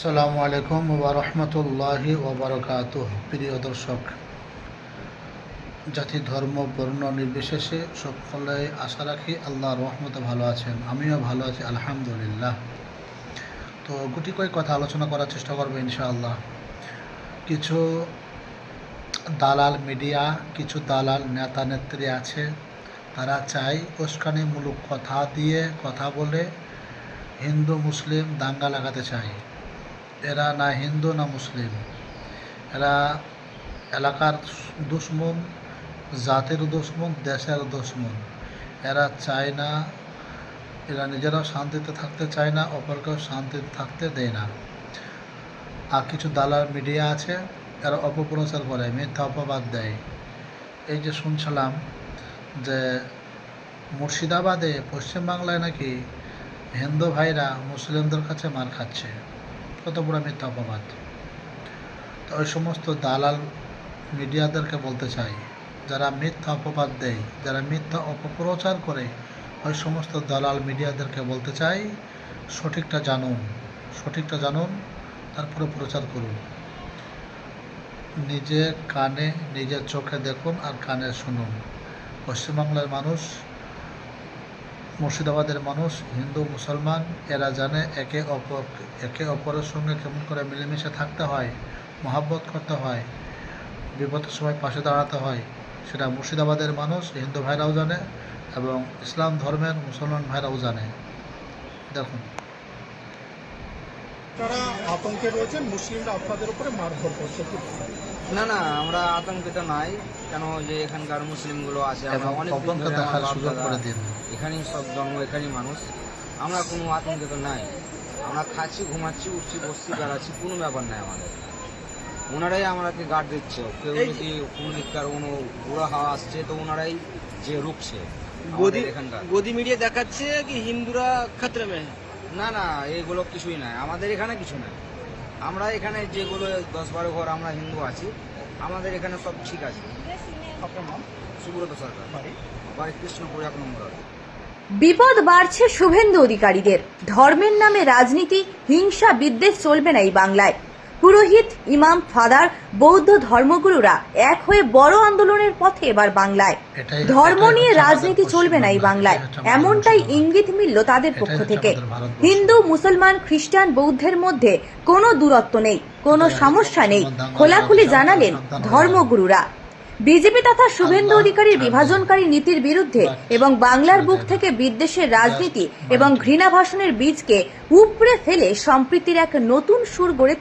আসসালামু আলাইকুম ওয়া রাহমাতুল্লাহি ওয়া বারাকাতুহু। প্রিয় দর্শক, জাতি ধর্ম বর্ণ নির্বিশেষে সকলে আশা রাখি আল্লাহর রহমতে ভালো আছেন। আমিও ভালো আছি আলহামদুলিল্লাহ। তো গুটি কয়েক কথা আলোচনা করার চেষ্টা করবো ইনশাআল্লাহ। কিছু দালাল মিডিয়া, কিছু দালাল নেতা নেত্রী আছে, তারা চায় উস্কানিমূলক কথা বলে হিন্দু মুসলিম দাঙ্গা লাগাতে চায়। এরা না হিন্দু না মুসলিম, এরা এলাকার দুশ্মন, জাতির দুশ্মন, দেশের দুশ্মন। এরা চায় না, এরা নিজেরাও শান্তিতে থাকতে চায় না, অপরকেও শান্তিতে থাকতে দেয় না। আর কিছু দালাল মিডিয়া আছে, এরা অপপ্রচার করে, মিথ্যা অপবাদ দেয়। এই যে শুনছিলাম যে মুর্শিদাবাদে, পশ্চিমবাংলায় নাকি হিন্দু ভাইরা মুসলিমদের কাছে মার খাচ্ছে। কত বড় মিথ্যা অপবাদ! তো ওই সমস্ত দালাল মিডিয়াদেরকে বলতে চাই, যারা মিথ্যা অপবাদ দেয়, যারা মিথ্যা অপপ্রচার করে, ওই সমস্ত দালাল মিডিয়াদেরকে বলতে চাই, সঠিকটা জানুন, তারপরে প্রচার করুন। নিজে কানে, নিজের চোখে দেখুন আর কানে শুনুন। পশ্চিমবাংলার মানুষ, মুর্শিদাবাদের মানুষ, হিন্দু মুসলমান, এরা জানে একে অপরের সঙ্গে কেমন করে মিলেমিশে থাকতে হয়, মহাব্বত করতে হয়, বিপদের সময় পাশে দাঁড়াতে হয়। সেটা মুর্শিদাবাদের মানুষ, হিন্দু ভাইরাও জানে এবং ইসলাম ধর্মের মুসলমান ভাইরাও জানে। দেখুন, তারা আতঙ্কে রয়েছেন, মুসলিমরা আপনাদের উপরে মারধর করছে। না, আমরা আতঙ্কিত নাই। কেন যে এখানকার মুসলিমগুলো আছে, আমরা এবং অনেক অপরকে দেখার সুযোগ করে দিন। এখানেই সব জন্ম, এখানেই মানুষ। আমরা কোনো আতঙ্কিত নাই। আমরা খাচ্ছি, ঘুমাচ্ছি, উঠছি, বসছি, বেড়াচ্ছি, কোনো ব্যাপার নাই আমাদের। ওনারাই আমাদেরকে গার্ড দিচ্ছে। কেউ যদি কোনো দিককার কোনো বুড়া হাওয়া আসছে তো ওনারাই যে রুখছে এখানকার। গদি মিডিয়া দেখাচ্ছে কি হিন্দুরা খতরে মে? না, এইগুলো কিছুই নাই। আমাদের এখানে কিছু নাই। আমরা এখানে যেগুলো 10-12 ঘর আমরা হিন্দু আছি, আমাদের এখানে সব ঠিক আছে। আপনার নাম? সুব্রত সরকার, বাড়ি কৃষ্ণপুর 1 নম্বর। বিপদ বাড়ছে শুভেন্দু অধিকারীদের। ধর্মের নামে রাজনীতি, হিংসা বিদ্বেষ চলবে না এই বাংলায়। পুরোহিত, ইমাম, ফাদার, বৌদ্ধ ধর্মগুরুরা এক হয়ে বড় আন্দোলনের পথে এবার বাংলায়। ধর্ম নিয়ে রাজনীতি চলবে না এই বাংলায়, এমনটাই ইঙ্গিত মিলল তাদের পক্ষ থেকে। হিন্দু, মুসলমান, খ্রিস্টান, বৌদ্ধের মধ্যে কোনো দূরত্ব নেই, কোনো সমস্যা নেই, খোলাখুলি জানালেন ধর্মগুরুরা। বিজেপি তথা শুভেন্দু অধিকারীর বিভাজনকারী নীতির বিরুদ্ধে এবং বাংলার বুক থেকে বিদ্বেষের রাজনীতি এবং ঘৃণা ভাষণের বীজকে উপড়ে ফেলে সম্প্রীতির এক নতুন সুর গড়ে